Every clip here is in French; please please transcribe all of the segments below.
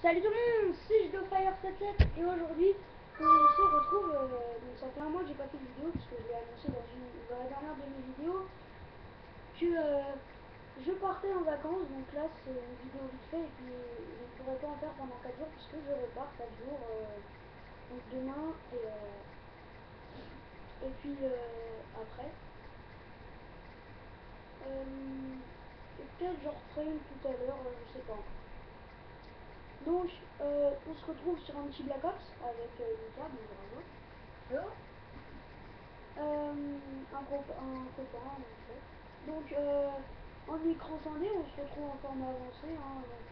Salut tout le monde, c'est JDoFire77 et aujourd'hui on se retrouve, donc ça fait un mois que j'ai pas fait de vidéo parce que je l'ai annoncé dans la dernière de mes vidéos que je partais en vacances, donc là c'est une vidéo vite fait et puis je ne pourrai pas en faire pendant 4 jours puisque je repars 4 jours, donc demain et puis après. Et peut-être j'en referai une tout à l'heure, je sais pas encore. Donc, on se retrouve sur un petit Black Ops avec Lucas, bonjour à vous. Hello. Un copain, en fait. Donc, en écran scindé, on se retrouve en forme avancée. Hein, donc,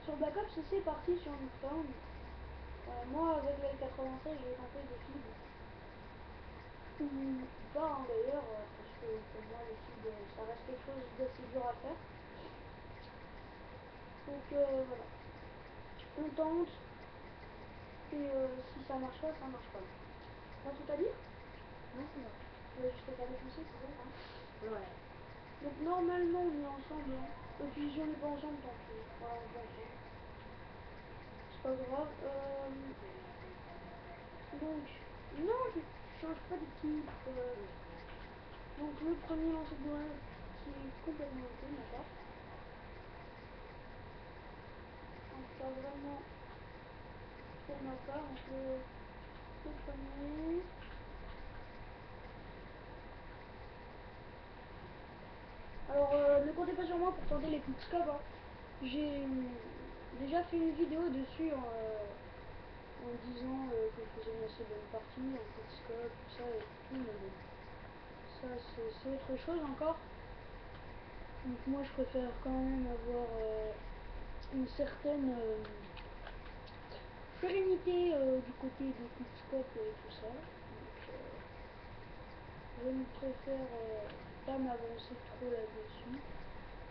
sur Black Ops, c'est parti sur Nuketown. Moi, avec la L96, j'ai tenté des feeds. Ou pas, hein, d'ailleurs, parce que pour moi, les feeds, ça reste quelque chose d'assez dur à faire. Donc, voilà. On tente. Et si ça marche pas, ça marche pas. T'as tout à dire? Non, c'est bon. Tu vas juste regarder tout ça, c'est bon, hein? Ouais. Donc normalement on est ensemble, hein. Et puis si on n'est pas ensemble, tant pis. Voilà, on est ensemble. C'est pas grave. Donc, non, je change pas d'équipe. Donc le premier lancer de grenade qui est complètement ok, d'accord. Donc pas vraiment pour ma part, donc le premier. Alors, ne comptez pas sur moi pour tenter les quickscopes. Hein. J'ai déjà fait une vidéo dessus en disant que je faisais une assez bonne partie, en quickscope, tout ça et tout, mais bon, ça c'est autre chose encore. Donc moi je préfère quand même avoir une certaine sérénité du côté des quickscopes et tout ça. Donc, je ne préfère pas m'avancer trop là-dessus.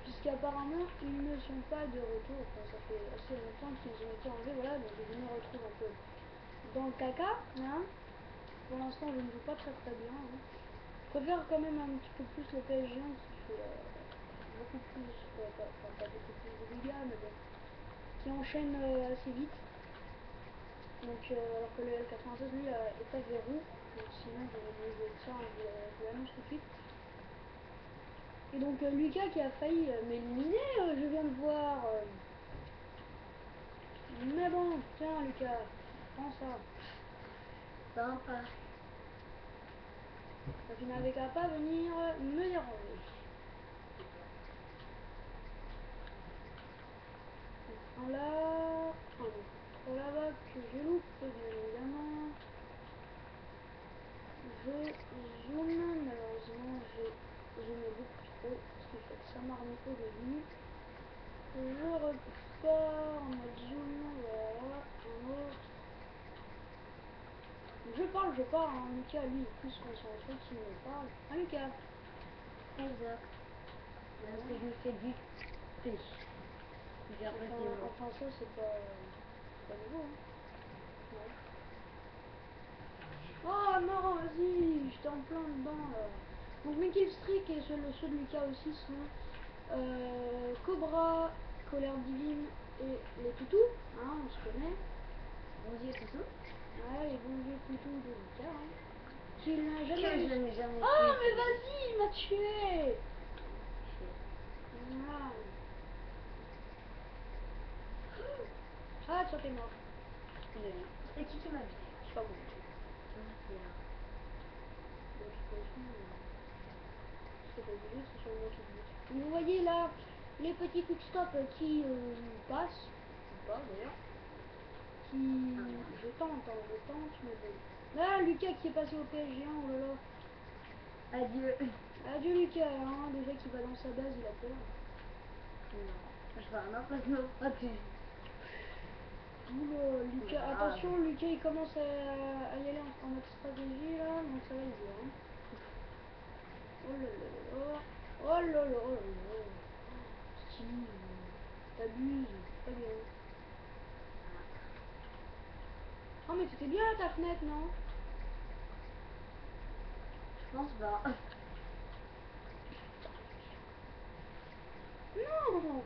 Puisqu'apparemment ils ne sont pas de retour, enfin, ça fait assez longtemps qu'ils ont été enlevés, voilà, donc je me retrouve un peu dans le caca, hein. Pour l'instant je ne joue pas très bien, hein. Je préfère quand même un petit peu plus le PSG1 qui fait beaucoup plus, pas beaucoup plus de dégâts, mais bon, qui enchaîne assez vite. Donc alors que le L96 lui est à verrou, donc sinon j'aurais mieux joué que ça, hein, je vous l'annonce tout de suite. Et donc Lucas qui a failli m'éliminer, je viens de voir. Mais bon, tiens Lucas, prends ça. Sympa. Tu n'avais qu'à pas venir me déranger. Un là, un autre là-bas que je loupe bien évidemment. Je zoome, malheureusement j'ai zoomé beaucoup trop, ce qui fait que ça m'a remis au début. Je repars en mode zoom, voilà, un autre. Je parle, hein. Lucas lui il est plus concentré qu'il me parle. Ah Lucas. Exact. Parce que je fais du thé. Enfin ça c'est pas nouveau, hein. Ouais. Oh non, vas-y, j'étais en plein dedans là. Donc mes killstreaks et ceux de Lucas aussi sont Cobra, Colère Divine et les toutous, hein, on se connaît. Bon Dieu toutou. Ouais, les bons vieux toutous de Lucas, hein. Qu'il n'a jamais... Je n'ai jamais... Oh mais vas-y, il m'a tué. Ah. Ah, toi t'es mort. Et qui m'a buté? Je sais pas bon. Vous voyez là les petits quickscopes qui passent, ou pas d'ailleurs, qui... Je tente, mais bon. Là, Lucas qui est passé au PSG1, oh là là. Adieu. Adieu Lucas, hein, déjà qu'il va dans sa base, il a peur. Non, je vais un maintenant, pas de... Oula, Lucas, attention, Lucas il commence à y aller en mode stratégie là, donc ça va être dur. Hein. Oh là là là, oh là là, oh là là. Steve, t'abuses, pas bien. Oh mais c'était bien ta fenêtre, non? Je pense pas. Non.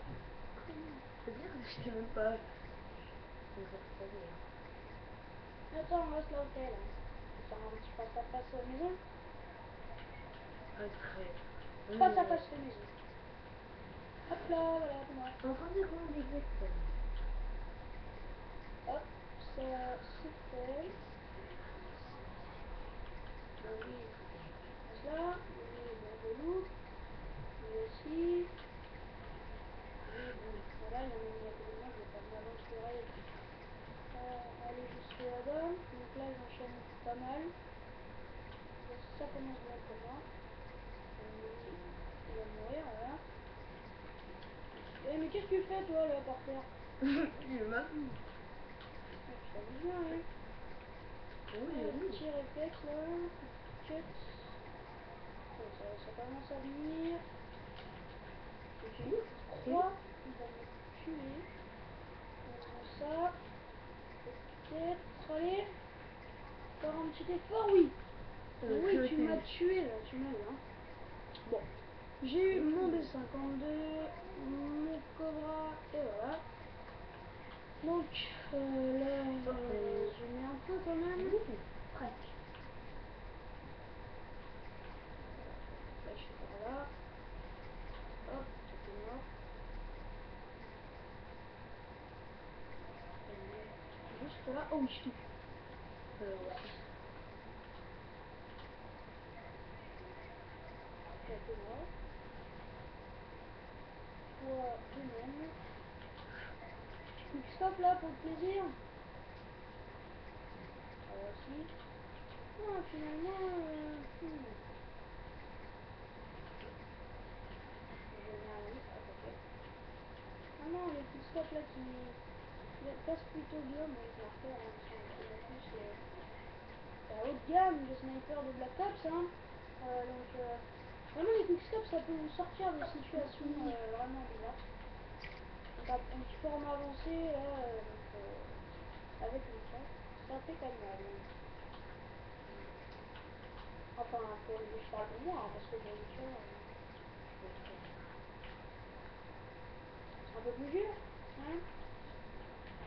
C'est-à-dire que je t'ai même pas... Attends, on reste là au tel. On va faire un petit face-à-face maison. Face-à-face maison. Hop là, voilà, c'est moi. En 30 secondes exactement. Hop, ça c'est fait. Oui. Là, oui, bon, relou. Lui aussi. Oui, bon, voilà, il y en a une à côté de moi, je vais pas m'aventurer à aller jusque là-bas. Donc là, j'enchaîne pas mal. Ça commence bien pour moi. Lui, il va mourir, voilà. Eh, mais qu'est-ce que tu fais, toi, là, par terre? Je m'amuse. Tu t'amuses bien, hein? Oui, Petit réflexe, là. Cut. Bon, ça commence à venir. J'ai une croix qui va me tuer. On ça. Peut-être. Allez. Faire un petit effort, oui. Oui, tu m'as tué, là. Tu m'as eu, hein. Bon. J'ai eu mon B52, mon Cobra, et voilà. Donc, là, je mets un peu quand même. Presque. Là, je suis par là. Hop, c'est mort. Juste là. Oh oui, je tue. Ouais. C'est mort. Toi, de même. Quick stop là pour le plaisir. Aussi. Ah, finalement, je mets un lit à côté. Ah non, le quick stop là qui passe plutôt bien, mais je marqueur, hein, en plus, la haute gamme de sniper de Black Ops, hein. Donc, vraiment les quick stops, ça peut vous sortir de situations vraiment bizarres. Donc, un petit peu en avancé là, avec le chat, ça fait pas mal. Enfin, je parle pour moi, hein, parce que pour le chat, c'est un peu plus dur, hein.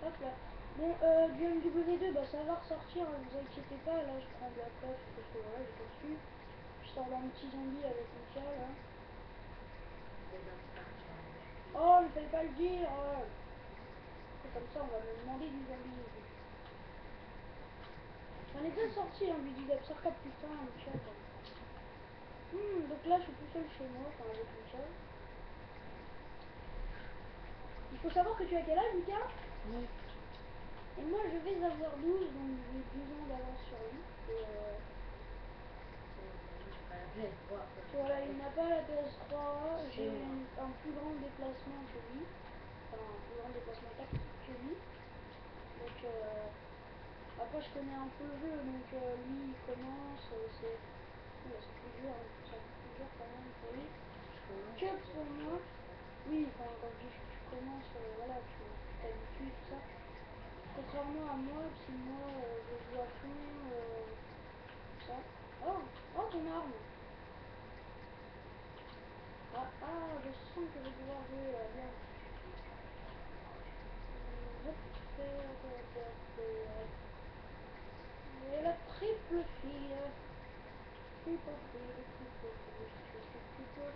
Hop là. Bon, du MW2, bah ça va ressortir, hein, vous inquiétez pas, là je prends Black Ops parce que voilà, j'ai pas reçu. Je sors d'un petit zombie avec mon chat là. Oh, ne fallait pas le dire. C'est comme ça, on va me demander du zombie. J'en ai déjà sorti hein, du Digap, ça pas putain, le chat. Donc là, je suis tout seul chez moi, enfin avec mon chat. Il faut savoir que tu as quel âge, Mika? Oui. Et moi, je vais avoir 12, donc j'ai 12 ans d'avance sur lui. Et voilà, il n'a pas la PS3, j'ai un plus grand déplacement que lui. Enfin, un plus grand déplacement tactique que lui. Donc, après, je connais un peu le jeu, donc lui, il commence, c'est plus dur, hein, c'est un peu plus dur quand même pour lui. Que pour moi, oui, enfin, quand je dis que tu commences, voilà, tu t'habitues, tout ça. Contrairement à moi, qui moi, je joue à fond, tout ça. Oh, ton arme! Je sens que je vais devoir jouer bien. Et la triple fille. Triple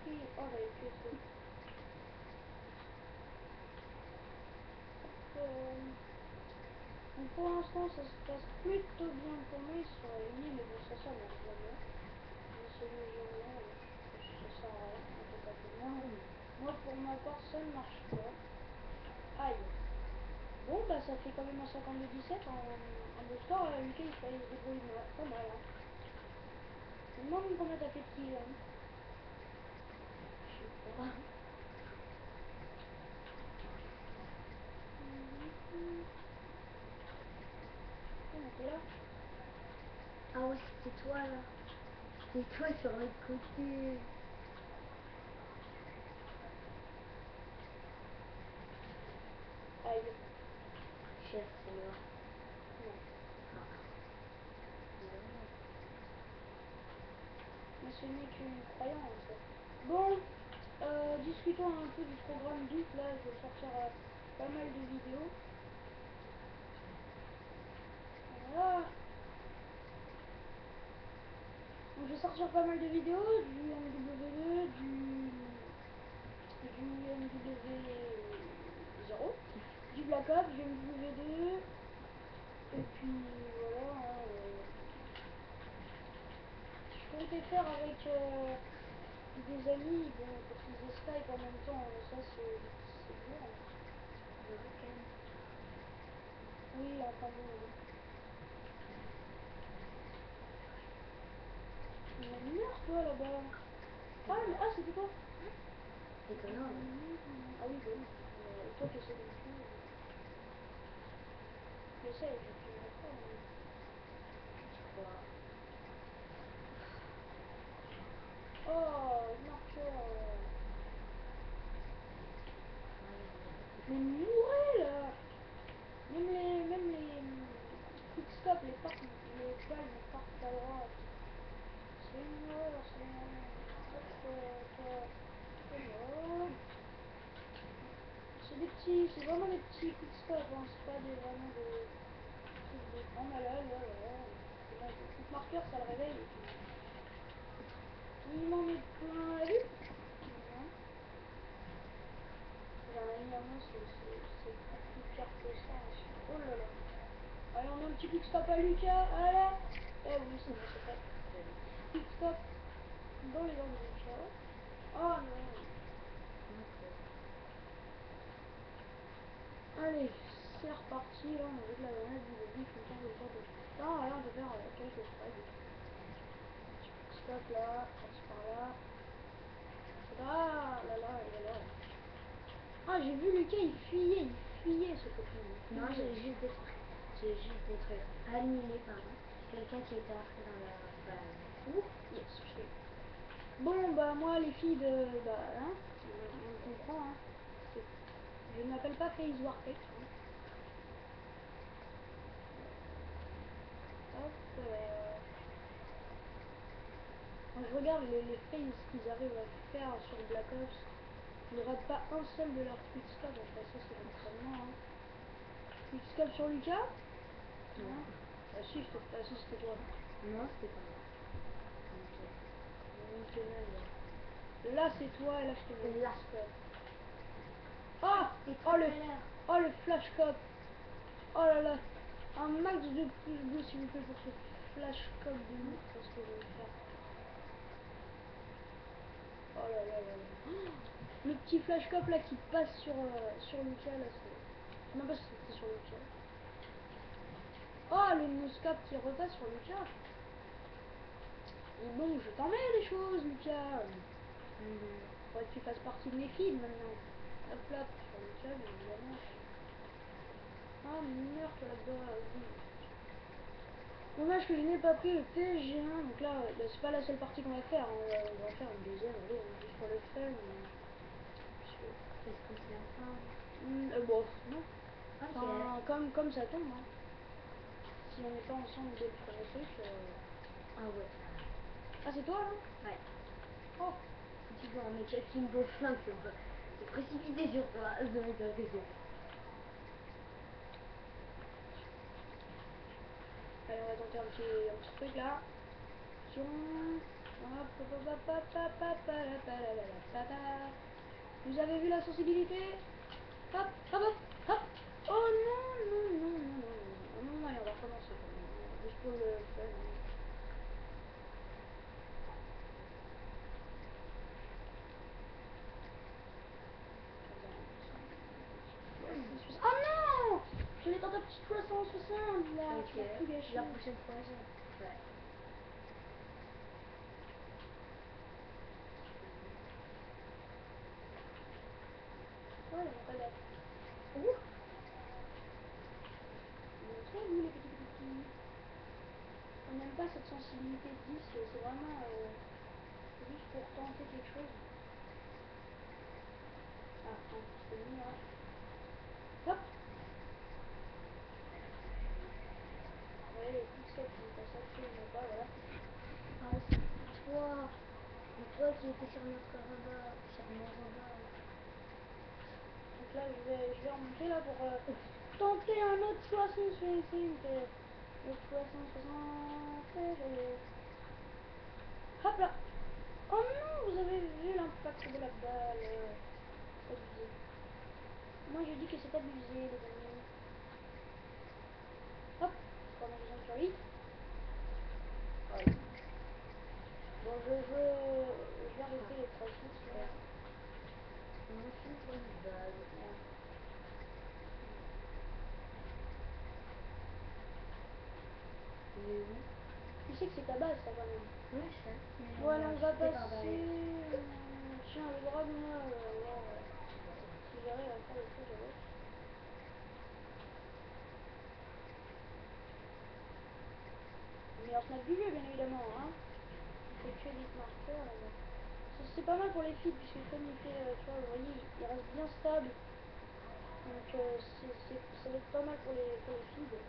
fille. Oh, j'avais tué ce. Donc pour l'instant, ça se passe plutôt bien pour moi. Ils sont réunis, mais bon, ça marche jamais. Mais c'est légèrement, ça sert à rien, on peut pas tenir. Moi, pour ma part, ça ne marche pas. Aïe. Bon, bah ça fait quand même un 52-17 en beau score. Lucas, il se débrouille pas mal. Hein. Je me demande combien t'as fait de kills. Hein. Je sais pas. T'es là? Ah ouais, c'est toi là. C'est toi sur l'autre côté. Aïe. Chef, c'est moi. Non. Ah. Mais ce n'est qu'une croyance. Bon, discutons un peu du programme 12. Là, je vais sortir pas mal de vidéos. vais sortir pas mal de vidéos, du MW2, du MW0, du Black Ops, du MW2, et puis voilà. Hein, je comptais faire avec des amis, bon, pour qu'ils aient Skype en même temps, ça c'est dur. Le week-end. Oui, enfin bon. Mais merde toi là-bas. Ah, mais c'était toi. C'est étonnant. Ah oui, bon. Toi tu essaies de me tuer. J'essaie, je ne tuerai pas. Quoi? Oh, marqueur. Mais mourrez là. Même les quick stop, les balles ne partent pas droit. C'est une horreur, c'est une horreur. Hop, toi, t'es mort. C'est vraiment des petits quick stop, hein. C'est pas vraiment des trucs de grand malade, là, voilà. C'est bon, le coup de marqueur, ça le réveille. Il m'en met plein la vue. Dernièrement, c'est beaucoup plus pire que ça. Oh là là. Allez, on a un petit quick stop à Lucas. Allez. Eh oui, c'est bon, c'est fait. Quick stop dans les jambes de Lucas. Oh non. Allez, c'est reparti. Là, on a de la grenade du début. Il faut le temps de faire de... Ah, là, on peut faire quelques frags. Quick stop là, passe par là. Ah là là, il est là. Ah, j'ai vu Lucas, il fuyait ce copain. Non, j'ai juste détruit. Annihilé, pardon. Quelqu'un qui était entré dans la balle. Ouh, yes, je sais. Bon, bah, moi, les filles de. Bah, hein, on comprend, hein. Je ne m'appelle pas FaZe Wartech. Hein. Hop. Quand je regarde les FaZe qu'ils arrivent à faire sur Black Ops, ils ne ratent pas un seul de leurs quick-stop. Enfin, ça, c'est l'entraînement. Hein. Quick-stop sur Lucas. Non. Ah si, c'était toi. Non, c'était pas moi. Là, c'est toi, et là, je te mets Là. quick-stop. Ah, Et oh le flash cop. Oh là là. Un max de plus bleu s'il vous plaît pour ce flash cop de nous. C'est ce que je vais faire. Oh là là là là. Le petit flash cop là qui passe sur Lucas là, c'est... Je sais même pas si c'était sur Lucas. Oh le noscap qui repasse sur Lucas. Et bon, je t'en mets des choses Lucas. Faudrait que tu fasses partie de mes films maintenant. Hop là, sur Lucas bien évidemment. Ah merde là-bas, oui. Dommage que je n'ai pas pris le PSG1, donc là, c'est pas la seule partie qu'on va faire, on va en faire une deuxième, allez, juste pour le fun. Est-ce que c'est ensemble? Bon, non. Ok. Enfin, comme ça tombe, hein. Si on n'est pas ensemble dès le premier truc... Ah ouais. Ah, c'est toi, là? Ouais. Oh. Tu vois, mais quel film de flingue, c'est précipité sur toi, je vais dire que c'est. Allez, on va tenter un petit truc, là. Vous avez vu la sensibilité? Hop, hop, hop, hop. Oh non, non, non, non, non, non, non, non, allez, on va recommencer quand même, juste pour le fun. Oh non! Je l'ai tenté petit 360 là, Ok. tu l'as tout gâché. La prochaine fois, ouais. Ouais, ils ont pas d'air. Ouh! Montrez-vous les petits petits. On n'aime pas cette sensibilité de 10, c'est vraiment juste pour tenter quelque chose. Ah, non, c'est mis là. Hop! Ouais, les petits steps qui ne passent absolument pas, voilà. Ah, c'est toi! C'est toi qui étais sur notre radar, sur mon radar. Donc là, je vais remonter là pour tenter un autre 360. Le 360. Hop là. Oh non, vous avez vu l'impact de la balle. Abusé. Moi je dis que c'est abusé les amis. Hop, on a besoin sur lui. Voilà. Bon, je vais arrêter les 3 shoots là. On finit pour une balle. Et oui. Tu sais que c'est ta base ça quand même. Oui, je sais. Mais Voilà, on va ajouter par passer. derrière. Tiens, le drap de moi, voir si j'arrive à faire des choses avec. Mais en snap du jeu, bien évidemment. Hein. On fait que des marqueurs là-bas. C'est pas mal pour les feeds, puisque comme il fait, tu vois, vous voyez, il reste bien stable. Donc ça va être pas mal pour les feeds.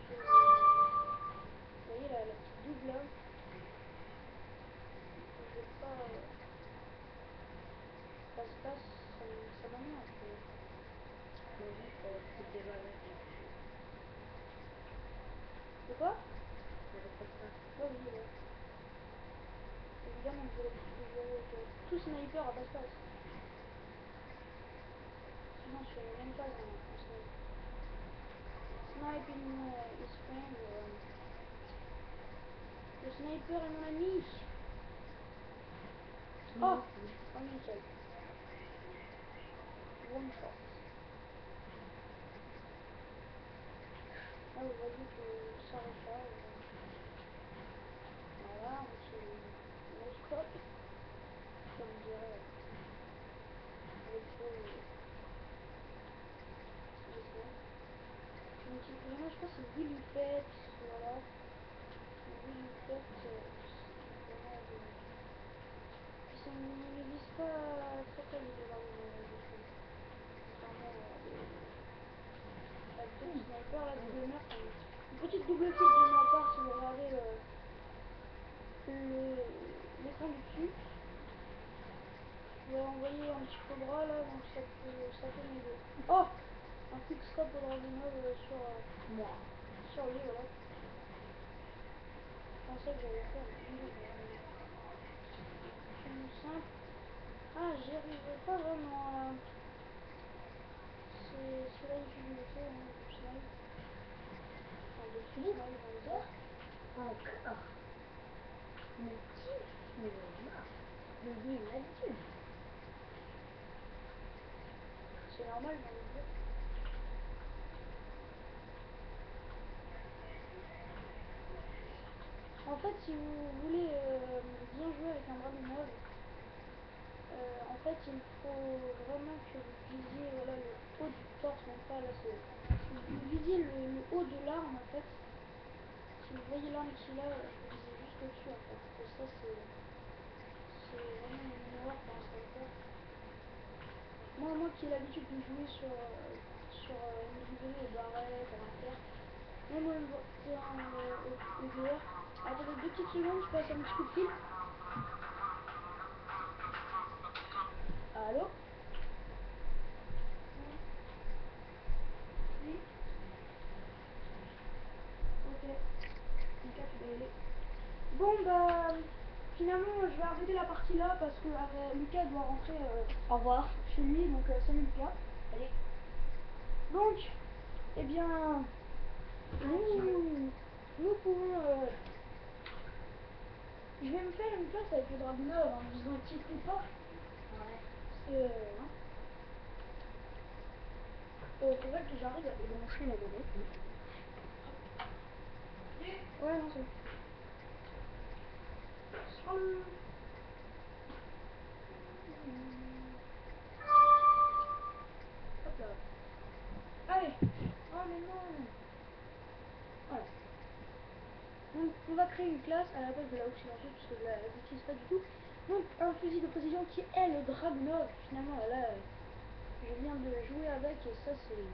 Vous voyez la petite double là. Je vais pas. Passe, ça m'emmerde un peu. Mais juste, c'est déjà avec. C'est quoi? Avec ça. Oh oui, là. Évidemment que je vais jouer avec tout sniper à passe-passe. Sinon je fais même pas en snipe. Sniping is friend. Le sniper est mon ami. Oh, oh nickel. One shot. Là vous voyez que ça recharge. Voilà, un petit no scope. Comme dirait avec vraiment, je pense que c'est Willy Pet, voilà. Willy Pet, vraiment puis ça ne vise pas très très vite les armes, je trouve. Contrairement à d'autres snipers, là, double meurtre. Une petite double kill de ma part si vous regardez l'écran du dessus. Je vais envoyer un petit cobra là, donc ça peut m'aider. Oh, un quick scope au Dragunov sur Moi. sur lui, voilà. Je pensais que j'allais faire une double. Simple. Ah, j'y arriverai pas vraiment là. C'est la difficulté du slide. Enfin, de ce slide, on va dire. Encore. Mais qui? Mais le lui, il a l'habitude. C'est normal, j'ai envie de dire. En fait, si vous voulez bien jouer avec un Dragunov, en fait, il faut vraiment que vous visiez voilà, le haut du torse, même pas là, c'est. Vous visiez le haut de l'arme en fait. Si vous voyez l'arme qu'il a, vous visez juste au-dessus en fait. Et ça, c'est vraiment une erreur pour un sniper. Moi qui ai l'habitude de jouer sur MW et barrette, à l'inter, même au dehors. Attendez 2 petites secondes, je passe un petit coup de fil. Allô? Oui. Ok. Mika, tu dois y aller. Bon bah finalement je vais arrêter la partie là parce que Lucas doit rentrer Au revoir. chez lui, donc salut Lucas. Allez. Donc, eh bien, nous pouvons. Je vais me faire une place avec le Dragunov en me disant inquiétez pas. Ouais. Parce que. Hein, faudrait que j'arrive à débrancher la manette. Ouais, non, c'est bon. Salut. Hop là. Allez. Oh mais non. Voilà. Donc on va créer une classe à la place de la haute silencieuse puisque je ne l'utilise pas du tout. Donc un fusil de précision qui est le Dragunov. Finalement là je viens de jouer avec et ça c'est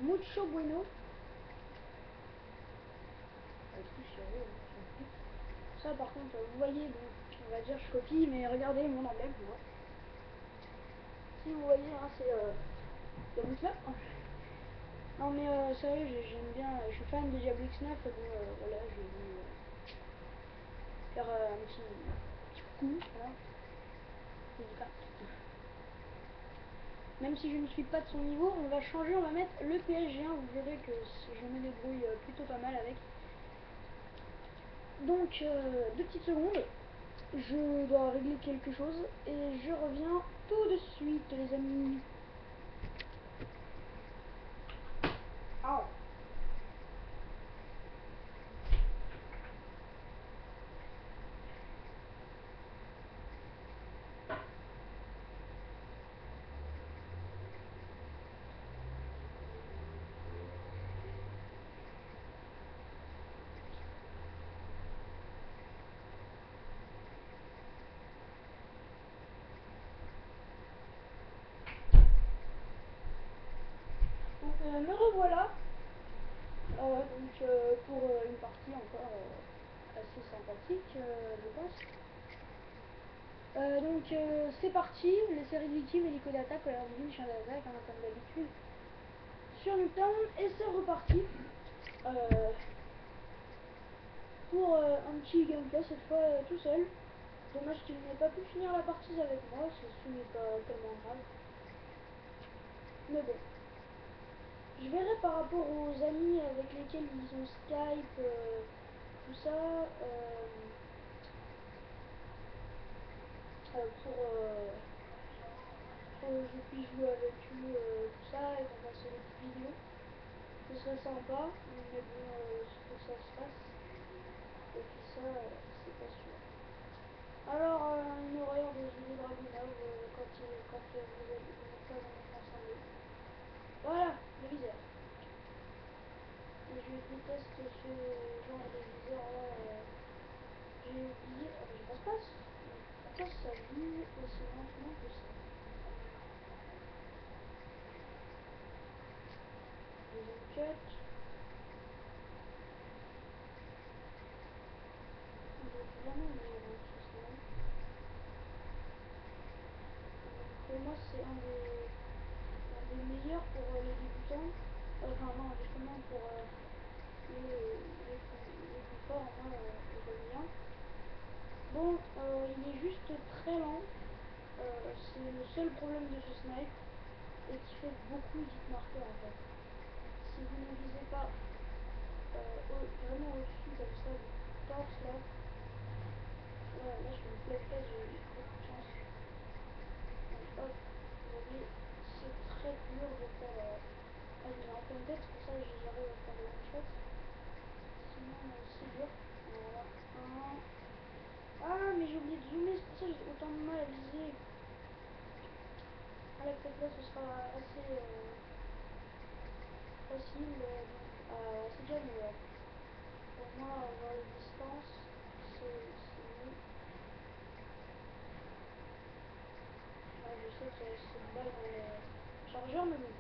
mucho bueno. Tout sur eux, hein. Ça par contre vous voyez, bon, on va dire je copie mais regardez mon emblème, moi. Si vous voyez hein, c'est il y a mon snap. Non mais sérieux j'aime bien, je suis fan de Diablo X9 donc voilà j'ai mis faire un petit coup, voilà. Même si je ne suis pas de son niveau, on va changer, on va mettre le PSG1, vous verrez que je me débrouille plutôt pas mal avec. Donc, 2 petites secondes, je dois régler quelque chose et je reviens tout de suite les amis. Ah. Donc, me revoilà. Pour une partie encore assez sympathique, je pense. C'est parti, les séries de victimes, hélico d'attaque, colère divine, chien d'attaque, hein, comme d'habitude. Sur Newtown, et c'est reparti. Pour un petit gameplay cette fois tout seul. Dommage qu'il n'ait pas pu finir la partie avec moi, ce n'est pas tellement grave. Mais bon. Je verrai par rapport aux amis avec lesquels ils ont Skype, tout ça, pour que je puisse jouer avec eux, tout ça, et qu'on fasse des petites vidéos. Ce serait sympa, mais bon, faut que ça se fasse. Et puis ça, c'est pas sûr. Alors, une horreur de The Dragonov quand vous n'êtes pas en ensemble. Voilà, le viseur. Et je déteste ce genre de viseur là. J'ai oublié. Ah, mais je passe. Pourquoi ça vise aussi lentement que ça? Deuxième cut. Il est vraiment meilleur ce slime. Pour moi, c'est un des meilleurs pour les débutants. Enfin, non, justement pour les plus forts, moi, j'aime bien. Bon, il est juste très lent. C'est le seul problème de ce snipe et qui fait beaucoup d'hit marqueurs en fait. Si vous ne visez pas vraiment au-dessus comme ça du torse là, là je fais une pleine tête, j'ai eu beaucoup de chance. Donc hop, vous voyez, c'est très dur de faire. Ah, je mets en pleine tête, c'est pour ça que j'arrive à faire des one shots. Sinon, c'est dur. Voilà. Ah, mais j'ai oublié de zoomer, c'est pour ça que j'ai autant de mal à viser. Ah, peut-être là ce sera assez facile, c'est déjà mieux. Pour moi, avoir les distances, c'est mieux. Ah, je sais qu'il y a cette balle dans le chargeur, mais bon.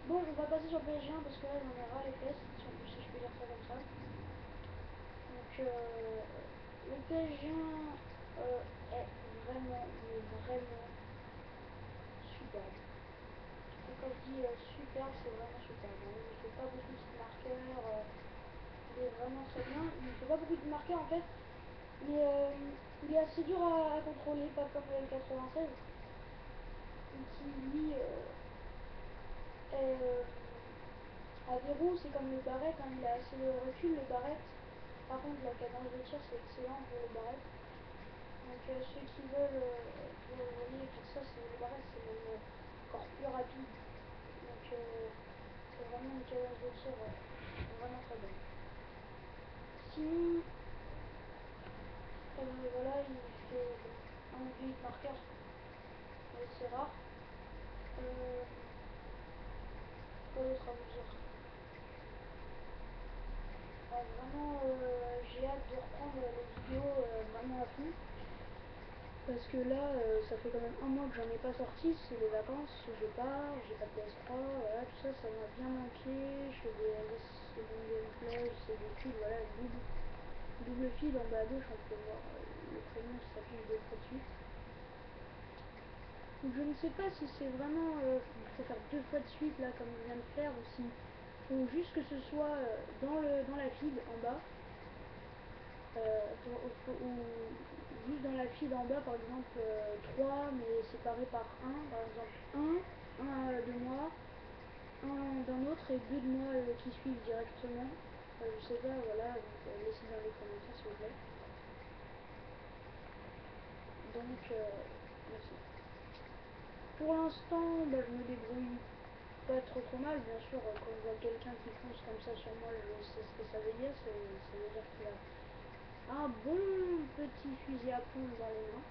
Bon, on va passer sur le PSG1 parce que là j'en ai ras les fesses, si je peux dire ça comme ça. Donc, le PSG1 est vraiment, mais vraiment superbe. Et quand je dis superbe, c'est vraiment superbe. Hein. Il ne fait pas beaucoup de marqueurs. Il est vraiment très bien. Il ne fait pas beaucoup de marqueurs en fait, mais il est assez dur à contrôler, pas comme le L96, qui lui est à verrou, c'est comme le barrette, hein, il a assez de recul le barrette. Par contre la cadence de tir c'est excellent pour le barrette. Donc ceux qui veulent, vous voyez, pour ça c'est le barrette, c'est même encore plus rapide. Donc c'est vraiment une cadence de tir vraiment très bonne. Sinon, voilà, il fait un ou deux hit marqueurs, mais c'est rare. Quoi d'autre à vous dire? Vraiment, j'ai hâte de reprendre les vidéos vraiment à fond. Parce que là, ça fait quand même un mois que j'en ai pas sorti, c'est les vacances, je pars, j'ai pas de PS3, voilà, tout ça, ça m'a bien manqué. Je fais des bons gameplays, j'essaie des feeds, voilà, double feed en bas à gauche, on peut voir le prénom qui s'affiche 2 fois de suite. Donc je ne sais pas si c'est vraiment, il faut faire 2 fois de suite là comme je viens de faire, ou si faut juste que ce soit dans la feed en bas. ou juste dans la file d'en bas, par exemple, 3, mais séparés par un, par exemple un de moi, un d'un autre et 2 de moi qui suivent directement. Je sais pas, voilà, donc laissez dans les commentaires s'il vous plaît. Donc, merci. Pour l'instant, bah, je me débrouille pas trop mal, bien sûr. Quand je vois quelqu'un qui fonce comme ça sur moi, je sais ce que ça veut dire. Ça veut dire qu'il a un bon petit fusil à pompe dans les mains.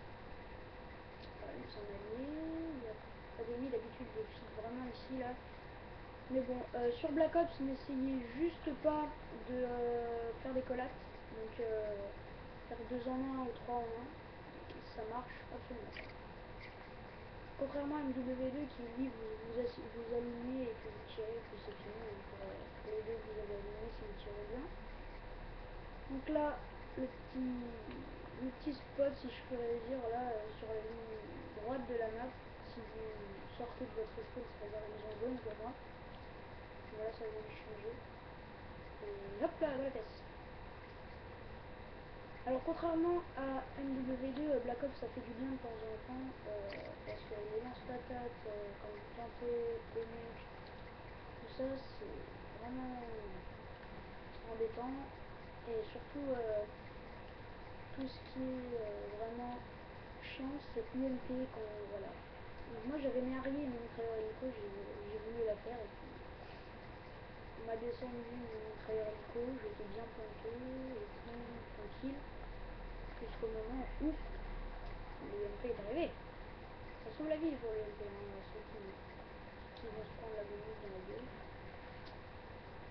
Il s'en allait. Il n'y a pas d'ennemis d'habitude, je file vraiment ici là. Mais bon, sur Black Ops, n'essayez juste pas de faire des collates. Donc faire 2 en 1 ou 3 en 1, ça marche absolument pas. Contrairement à MW2 qui lui vous allumez et que vous tirez, puis c'est fini. Pour les deux que vous avez allumés si vous tirez bien. Donc là, le petit spot, si je pourrais dire, là, sur la ligne droite de la map, si vous sortez de votre spawn, c'est-à-dire la maison jaune pour moi. Voilà, ça vient de changer. Et hop là, dans la pièce. Alors contrairement à MW2, Black Ops ça fait du bien de temps en temps, parce que les lance-patates, quand vous tentez les nuques, tout ça c'est vraiment embêtant. Et surtout tout ce qui est vraiment chiant, c'est UMP quand voilà. Donc moi j'avais mis Harry et mon mitrailleur hélico, j'ai voulu la faire et puis on m'a descendu mon mitrailleur hélico, j'étais bien planté et puis tranquille jusqu'au moment où l'UMP est arrivé. Ça sauve la vie pour l'UMP, hein, ceux qui vont se prendre la bonus dans la gueule.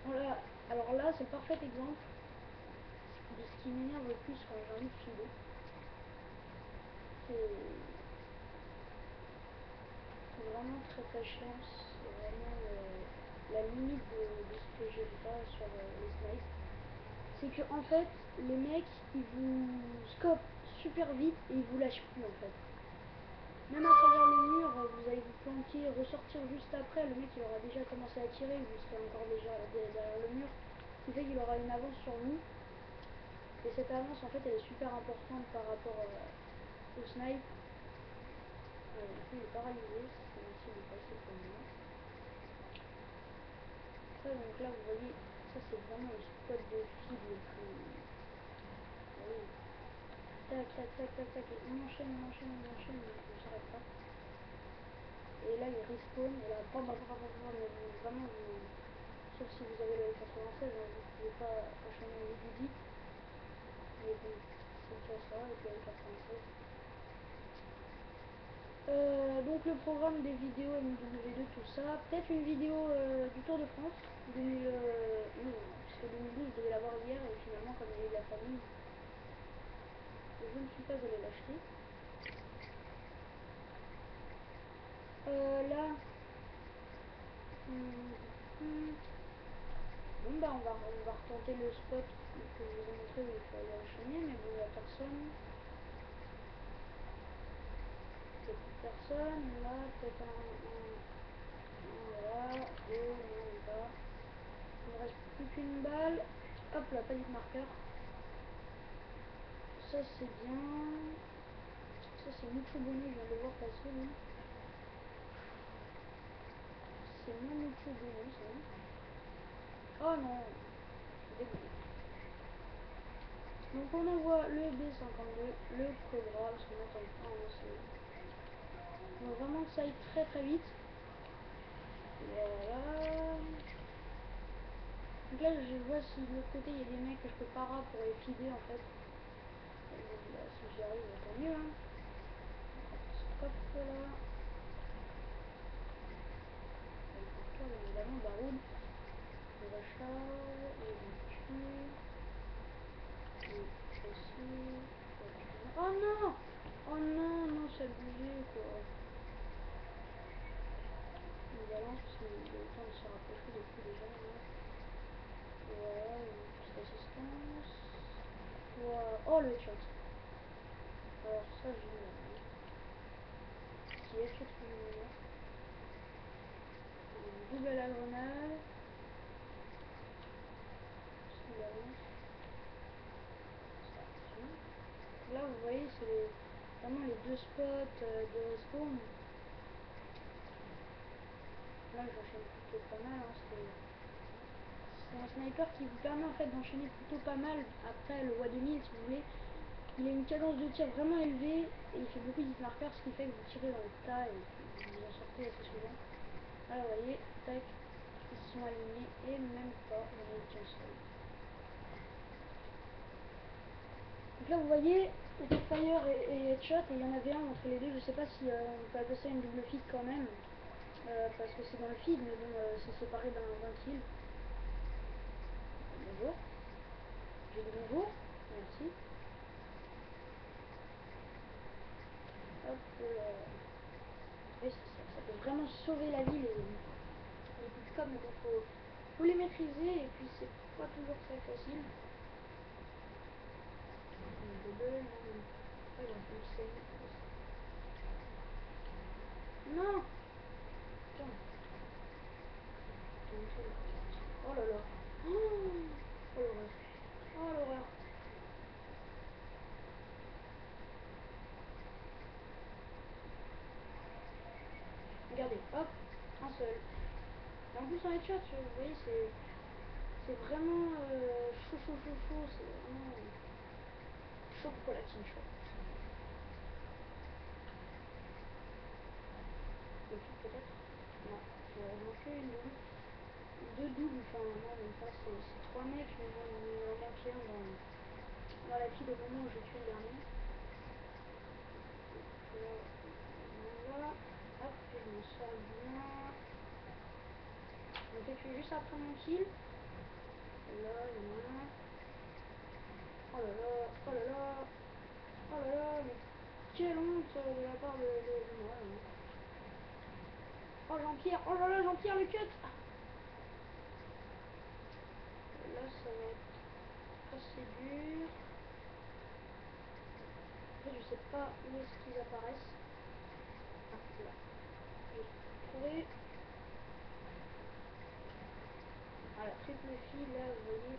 Voilà. Alors là c'est le parfait exemple de ce qui m'énerve le plus quand j'ai envie de filer. C'est vraiment très chiant, c'est vraiment la limite de ce que j'aime pas sur les snipes. C'est que en fait les mecs ils vous scopent super vite et ils vous lâchent plus en fait. Même à travers le mur, vous allez vous planquer, ressortir juste après, le mec il aura déjà commencé à tirer, vous serez encore déjà derrière le mur, ce qui fait qu'il aura une avance sur vous. Et cette avance en fait elle est super importante par rapport au snipe. Du coup il est paralysé, c'est possible de passer pour moi. Après donc là vous voyez, ça c'est vraiment le spot de feed le plus... Oui. Tac tac tac tac tac, et on enchaîne, on s'arrête pas. Et là il respawn, et là vraiment sauf si vous avez le 96, hein, vous ne pouvez pas enchaîner les Didi. Mais bon, c'est déjà ça, et puis le 96. Donc le programme des vidéos MW2, tout ça, peut-être une vidéo du Tour de France, 2000, non, parce que 2012 je devais l'avoir hier, et finalement comme il y a eu la famille, je ne suis pas allée l'acheter. Là, bon bah on va retenter le spot que je vous ai montré où il faut aller enchaîner, mais bon il n'y a personne. Il n'y a plus personne, là peut-être un là, et non pas. Il ne reste plus qu'une balle. Hop là, panique marqueur. Ça c'est bien. Ça c'est Mucho Bono, je viens de le voir passer lui. C'est mon Mucho Bono ça. Oh non, dégoûté. Donc on envoie le B52, le Cobra, parce qu'on n'attend pas, on va vraiment que ça aille très vite. Voilà. Donc là je vois si de l'autre côté il y a des mecs que je peux para pour les fider en fait. Et donc, bah, si j'y arrive tant mieux hein. Hop là. L'hélicoptère bien évidemment, Baroud. Le recharge, et il tue. Et aussi. Oh non! Oh non, non, ça bougeait quoi. On balance parce qu'il a eu le temps de se rapprocher depuis déjà. Hein. Voilà, une petite assistance. Voilà. Oh le headshot. Alors ça génial. Hein. Qui headshot génial. Un double à la grenade. Il avance. 2 spots de respawn. Là j'enchaîne plutôt pas mal, hein. C'est un sniper qui vous permet en fait d'enchaîner plutôt pas mal après le WA2000 si vous voulez. Il a une cadence de tir vraiment élevée et il fait beaucoup d'hit marqueurs, ce qui fait que vous tirez dans le tas et vous en sortez assez souvent. Là vous voyez, tac, ils sont alignés et même pas, j'en ai qu'un seul. Donc là vous voyez, Fire et Headshot, et il y en avait un entre les deux. Je sais pas si on peut appeler ça une double feed quand même, parce que c'est dans le feed, mais bon, c'est séparé d'un kill. Bonjour. J'ai dit bonjour, merci. Hop là. Oui, ça peut vraiment sauver la vie les coups de com, mais bon, faut les maîtriser, et puis c'est pas toujours très facile. Non. Putain. Oh là là. Oh l'horreur. Oh l'horreur. Regardez, hop, un seul. Et en plus en headshot, vous voyez, c'est vraiment chaud, c'est vraiment chaud pour la team shot. Le feed peut-être. Non, j'en fais une double. Deux doubles, enfin non, même pas, c'est 3 mecs, mais bon, il en manquait un dans la feed au moment où j'ai tué le dernier. Là, hop, je m'en sors bien. Je me fais tuer juste après mon kill. Là, il y en a un. Oh là là, oh là là, oh là là, mais quelle honte de la part de moi. Oh Jean-Pierre, oh là là, Jean-Pierre le cut. Là, ça va être assez dur. En fait, je sais pas où est-ce qu'ils apparaissent. Ah, là. J'ai trouvé. Voilà, triple fil, là, vous voyez.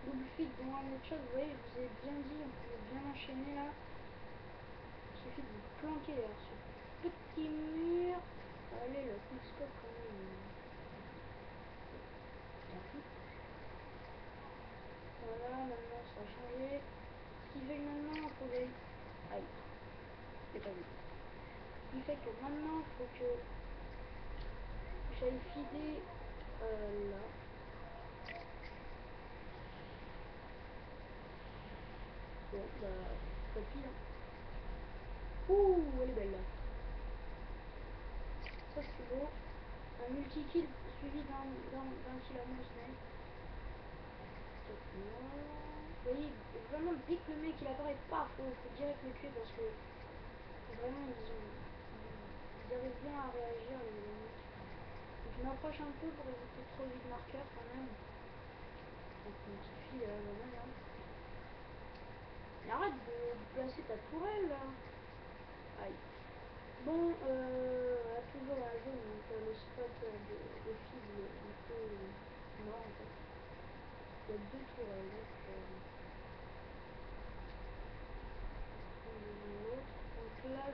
Double feed dans un headshot, vous voyez, je vous ai bien dit, on pouvait bien enchaîner là. Il suffit de vous planquer derrière ce petit mur. Allez, le quickscope quand même. Voilà, maintenant ça a changé. Ce qui fait que maintenant, il faut que j'aille. Aïe, c'est pas vu. Ce qui fait que maintenant, il faut que j'aille filer là. Bon, bah, pas pile. Hein. Ouh, elle est belle là. Ça c'est beau. Un multi-kill suivi d'un kill à mon snipe. Vous voyez, vraiment dès que le mec il apparaît pas, faut direct le tuer parce que vraiment ils arrivent bien à réagir les mecs. Donc je m'approche un peu pour éviter trop vite marqueur quand même. Donc une petite fille vraiment là. Mais arrête de placer ta tourelle là. Aïe. Bon, toujours dans la zone, donc le spot de feed est un peu mort en fait. Il y a deux tourelles, donc là,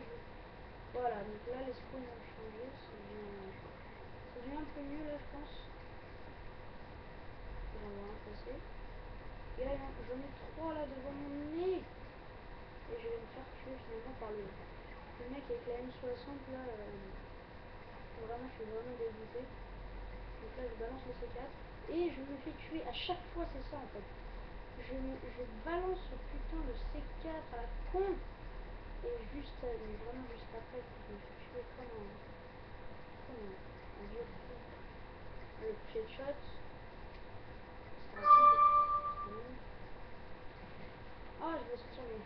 voilà, donc là les spawns ont changé, c'est devenu un peu mieux là je pense. J'en vois un passer. Et là j'en ai trois là devant mon nez. Et je vais me faire tuer finalement par le mec avec la M60 là. Vraiment je suis vraiment dégoûté. Donc là je balance le C4 et je me fais tuer à chaque fois, c'est ça en fait. Je balance ce putain de C4 à la con. Et vraiment juste après, je me suis tué comme un vieux fou. Le headshot, c'est rapide. Ah, je vais sortir mes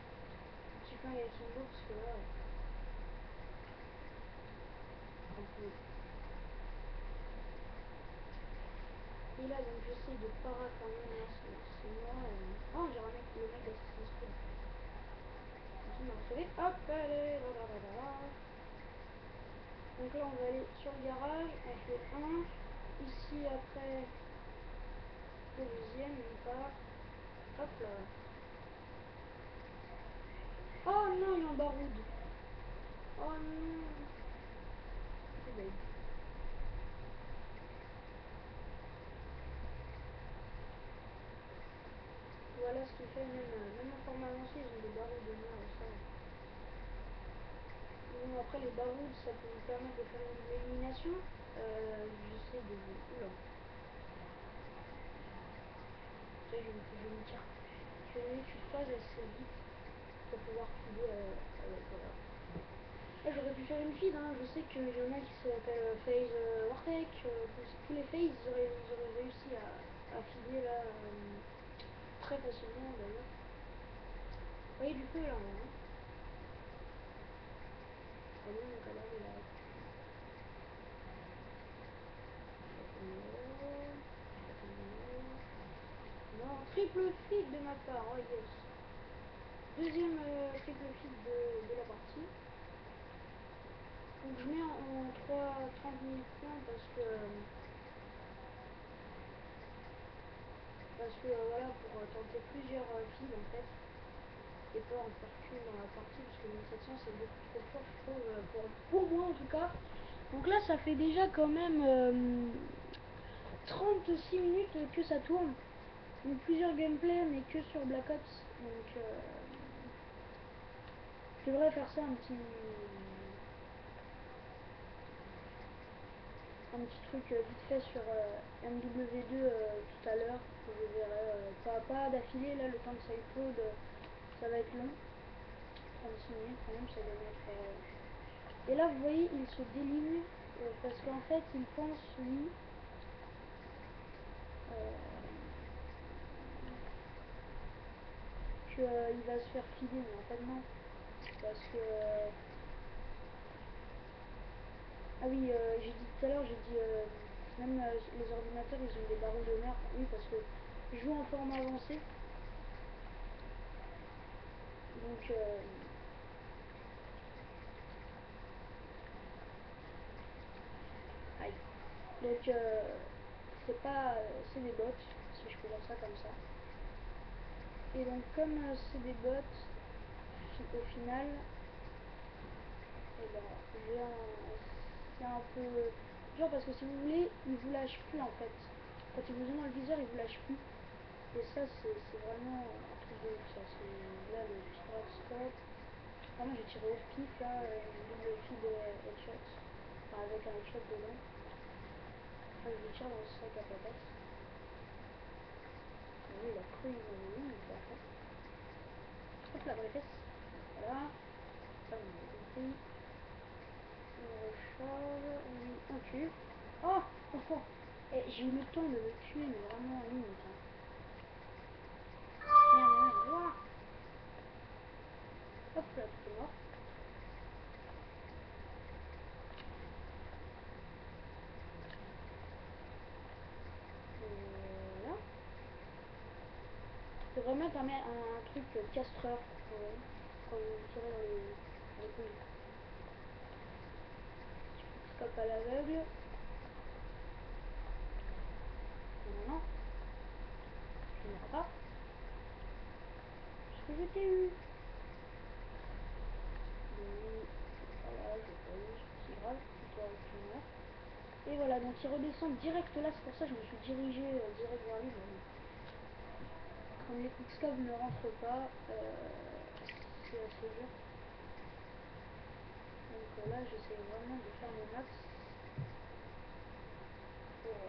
petits flingues avec Kimbo parce que là, un peu. Et là, donc j'essaie de para quand même, là, c'est moi. Oh, j'ai ramené le mec d'Assassin's Creed. Il m'a retrouvé. Hop, allez, là. Donc là, on va aller sur le garage, on fait un. Ici, après, le deuxième, même pas. Hop là. Oh non, il est en baroude. Oh non. C'est bête. Voilà ce qui fait, même en format avancé, ils ont des baroudes de merde, ça. Bon, après, les baroudes, ça peut vous permettre de faire une élimination. J'essaie de vous... Oula. Je me tire. Je vais une phase assez vite pour pouvoir filer voilà. Là, j'aurais pu faire une feed, hein. Je sais qu'il y en a qui s'appellent FaZe Wartech. Tous les FaZe, ils auraient réussi à filer là très facilement d'ailleurs. Vous voyez du feu là, hein. Ah non, mon cadavre il a... Non, triple feed de ma part, oh yes. Deuxième triple feed de la partie. Donc je mets en 30 000 points parce que voilà, pour tenter plusieurs feeds en fait, et pas en faire qu'une dans la partie, parce que 1700 c'est beaucoup trop fort je trouve, pour moi en tout cas. Donc là ça fait déjà quand même 36 minutes que ça tourne. Donc plusieurs gameplays mais que sur Black Ops. Donc je devrais faire ça un petit truc vite fait sur MW2 tout à l'heure. Je verrai pas d'affilée là, le temps que ça upload ça va être long. 36 minutes quand même, ça doit être... Et là vous voyez il se déligne parce qu'en fait il pense lui qu'il va se faire filer, mais en fait non, parce que ah oui, j'ai dit tout à l'heure, j'ai dit même les ordinateurs ils ont des barreaux de merde. Oui, parce que je joue en format avancé, donc aïe. Donc c'est pas c'est des bots, si je peux dire ça comme ça. Et donc comme c'est des bots, au final et ben, c'est un peu genre, parce que si vous voulez ils vous lâchent plus en fait. Quand ils vous ont dans le viseur ils vous lâchent plus. Et ça c'est vraiment un truc de ouf, ça. C'est là le strike. Vraiment j'ai tiré au pif là, une double feed headshot, enfin avec un headshot dedans. Enfin je tire dans le strike à patate. Lui il a cru, il m'avait eu, il l'a fait. Hop là dans les fesses. Voilà. Ça on a compris. On recharge, on tue. Oh, oh, oh. Et j'ai eu le temps de le tuer, mais vraiment limite. Hein. Merde, merde, hop là, tout est mort. Voilà. C'est vraiment un truc castreur quand vous tirez dans les couilles. Scope à l'aveugle. Non, non, tu ne mourras pas. Parce que je t'ai eu. Oui, voilà, je pas eu, c'est pas grave, toi tu meurs. Et voilà, donc il redescend direct là, c'est pour ça que je me suis dirigé direct vers lui. Comme les quickscopes ne rentrent pas, c'est assez dur. Donc là j'essaie vraiment de faire mon max pour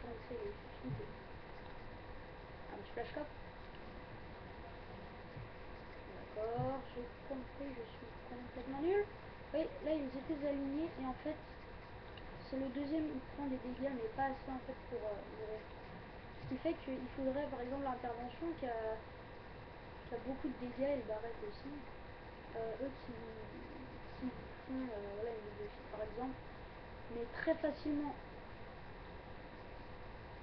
tenter les feeds. Un petit flashcop. D'accord, j'ai compris, je suis complètement nul. Oui, là ils étaient alignés et en fait c'est le deuxième, il prend des dégâts mais pas assez en fait pour mourir. Ce qui fait qu'il faudrait par exemple l'intervention qui a beaucoup de dégâts et le barrette aussi. Eux qui font voilà, une double feed par exemple, mais très facilement.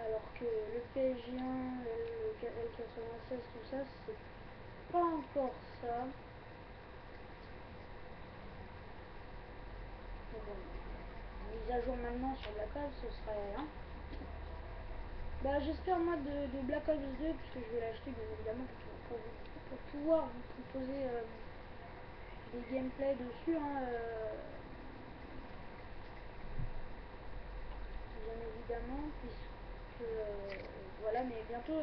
Alors que le PSG1, le L96, tout ça, c'est pas encore ça. Mais bon, mise à jour maintenant sur Black Ops, ce serait... Hein. Bah j'espère moi de Black Ops 2, puisque je vais l'acheter bien évidemment pour vous pour pouvoir vous proposer des gameplays dessus, hein, bien évidemment, puisque voilà, mais bientôt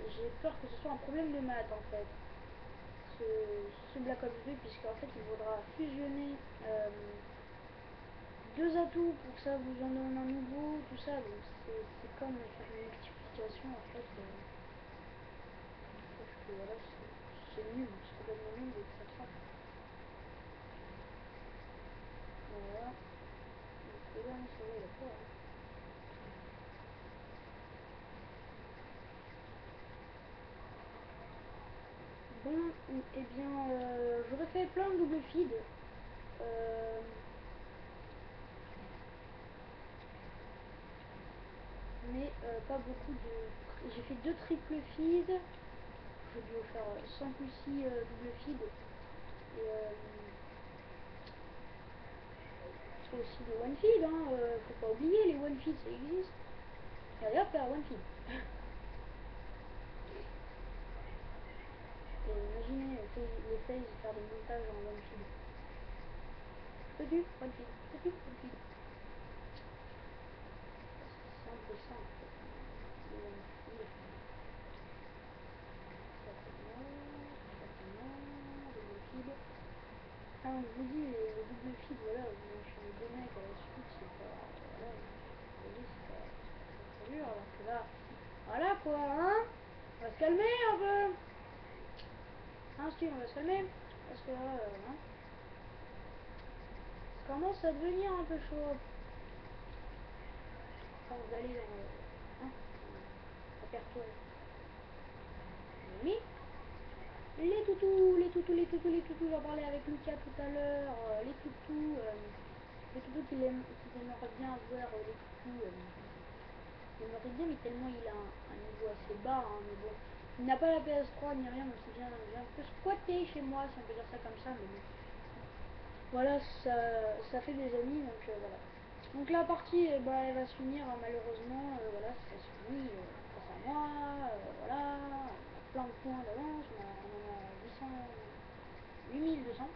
j'ai peur que ce soit un problème de maths en fait, ce Black Ops 2, puisqu'en fait il faudra fusionner deux atouts pour que ça vous en donne un nouveau, tout ça, donc c'est comme faire une multiplication en fait, sauf que voilà, c'est nul, c'est complètement nul et ça trappe. Voilà, donc le dernier soleil là pas. Bon, et bien, j'aurais fait plein de double feed. Mais pas beaucoup de... J'ai fait 2 triple feed. Je dois faire 5 ou 6 double feed. Et c'est aussi des one feed, hein. Faut pas oublier, les one feed ça existe. Allez hop là, one feed. Et imaginez les phases faire des montages en one feed. Petit one feed, petit one feed. C'est un peu ça en fait. Les one feed. Ah, je vous dis, les double feed, voilà, vous enchaînez deux mecs à la suite, c'est pas, voilà, vous voyez, c'est pas très dur, alors que là, voilà quoi, hein, on va se calmer un peu, hein, Steve, on va se calmer, parce que là, hein, ça commence à devenir un peu chaud, quand vous allez dans le, hein, la pertoile, oui. Les toutous, les toutous, les toutous, les toutous, j'en parlais avec Lucas tout à l'heure, les toutous qu'il aimerait bien avoir, les toutous, il aimerait bien, mais tellement il a un niveau assez bas, hein, mais bon, il n'a pas la PS3 ni rien, donc il vient un peu squatter chez moi, si on peut dire ça comme ça, mais bon, voilà, ça fait des amis, donc voilà. Donc la partie, bah, elle va se finir, malheureusement, voilà, ça se finit face à moi, voilà, on a plein de points d'avance, on en a 800, 8200.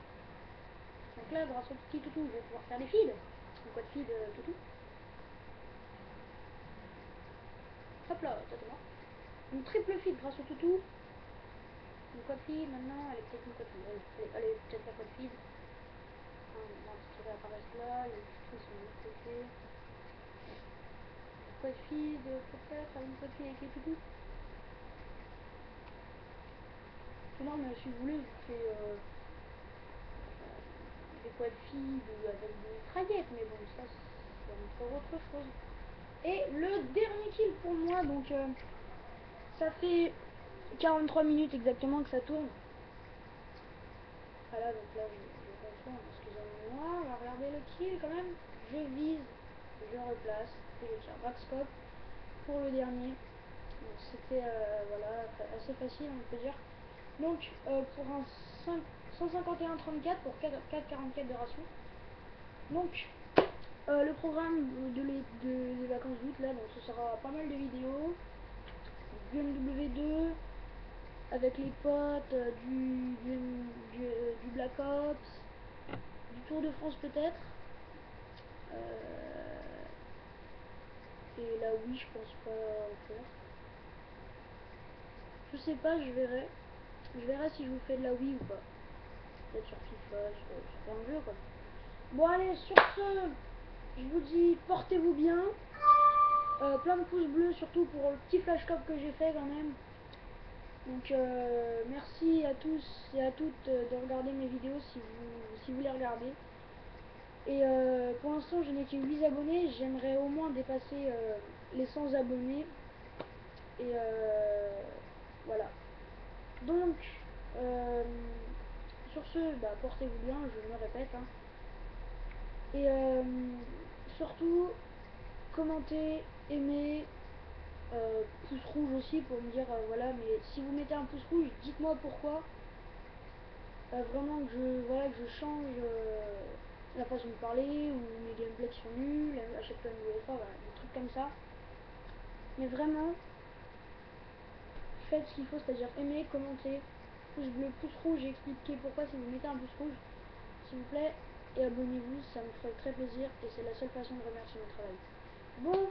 Donc là, grâce au petit toutou, je vais pouvoir faire des feeds, donc quoi de feed toutou. Hop là, exactement. Une triple feed grâce au toutou. Une quad feed maintenant, elle est peut-être une quad feed, elle est peut-être la quad feed. On va retirer apparaître là, les toutus sont de l'autre côté. Quad feed, peut-être une quad feed avec les toutous. Non, mais si vous voulez, je vous fais des quad feed avec des mitraillettes, mais bon, ça c'est encore autre chose. Et le dernier kill pour moi, donc ça fait 43 minutes exactement que ça tourne. Voilà, donc là je confonds, excusez-moi, on va regarder le kill quand même. Je vise, je replace et je tire backscope pour le dernier. Donc c'était voilà, assez facile on peut dire. Donc pour un 151-34 pour 4,44 de ration. Donc le programme des vacances d'août là, donc ce sera pas mal de vidéos, du MW2 avec les potes, du Black Ops, du Tour de France peut-être, et là oui je pense pas en faire. Je sais pas, je verrai si je vous fais de la Wii ou pas. Peut-être sur FIFA, sur plein de jeux quoi. Bon allez, sur ce, je vous dis portez-vous bien. Plein de pouces bleus surtout pour le petit flashcop que j'ai fait quand même. Donc merci à tous et à toutes de regarder mes vidéos si vous les regardez. Et pour l'instant je n'ai que 8 abonnés, j'aimerais au moins dépasser les 100 abonnés. Et voilà. Donc sur ce, bah, portez-vous bien, je me répète. Hein. Et surtout, commentez, aimez, pouce rouge aussi pour me dire voilà, mais si vous mettez un pouce rouge, dites-moi pourquoi. Vraiment que je change la façon de parler, ou mes gameplays qui sont nuls, achète-toi une nouvelle fois, voilà, des trucs comme ça. Mais vraiment, faites ce qu'il faut, c'est-à-dire aimer, commenter, pouce bleu, pouce rouge, j'ai expliqué pourquoi si vous mettez un pouce rouge, s'il vous plaît, et abonnez-vous, ça me ferait très plaisir et c'est la seule façon de remercier mon travail. Bon,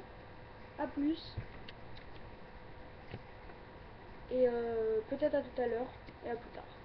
à plus, et peut-être à tout à l'heure, et à plus tard.